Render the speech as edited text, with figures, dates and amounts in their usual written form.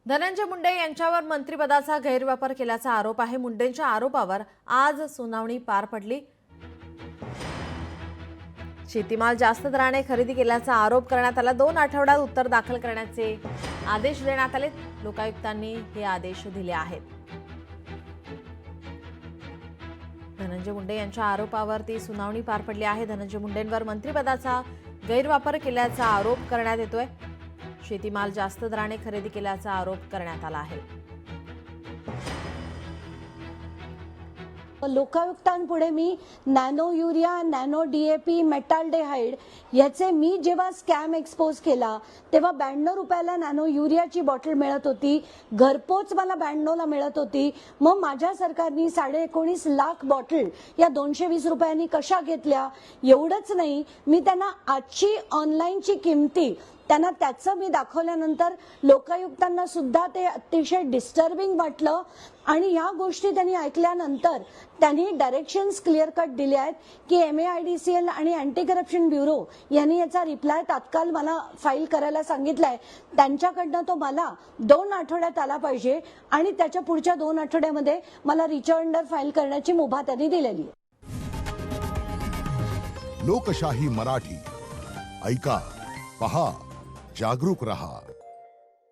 धनंजय मुंडे यांच्यावर मंत्रिपदाचा गैरवापर केल्याचा आरोप आहे। मुंडेंच्या आरोपावर आज सुनावणी पार पडली। शेतीमाल जास्त दराने खरेदी केल्याचा आरोप करण्यात आला। 2 आठवड्यात उत्तर दाखल करण्याचे आदेश देण्यात आले। लोकायुक्तांनी हे आदेश दिले आहेत। धनंजय मुंडे यांच्या आरोपावरती सुनावणी पार पडली आहे। धनंजय मुंडेंवर मंत्रिपदाचा गैरवापर केल्याचा आरोप करण्यात येतोय। शेतीमाल जास्त दराने खरेदी केल्याचा आरोप करण्यात आला आहे। लोकायुक्तांपुढे मी नॅनो युरिया, नॅनो डीएपी, मेटाल्डेहाइड याचे मी जेव्हा स्कॅम एक्सपोज केला तेव्हा 92 रुपयाला नॅनो युरियाची बॉटल मिळत होती, घरपोच मला 92 ला मिळत होती। मग माझ्या सरकारने 19.5 लाख बॉटल या 220 रुपयांनी कशा घेतल्या? एवढंच नाही, मी त्यांना आजची ऑनलाईनची किमती त्यांना त्याचं मी दाखवल्यानंतर लोकायुक्तांना सुद्धा ते अतिशय डिस्टर्बिंग वाटलं आणि या गोष्टी त्यांनी ऐकल्यानंतर त्यांनी डायरेक्शन्स क्लिअर कट दिले आहेत की MAIDCL आणि अँटी करप्शन ब्युरो यांनी याचा रिप्लाय तात्काळ मला फाईल करायला सांगितलाय। त्यांच्याकडनं तो मला 2 आठवड्यात आला पाहिजे आणि त्याच्या पुढच्या 2 आठवड्यामध्ये मला रिचऑर्डर फाईल करण्याची मुभा त्यांनी दिलेली आहे। लोकशाही मराठी ऐका, पहा, जागरूक रहा।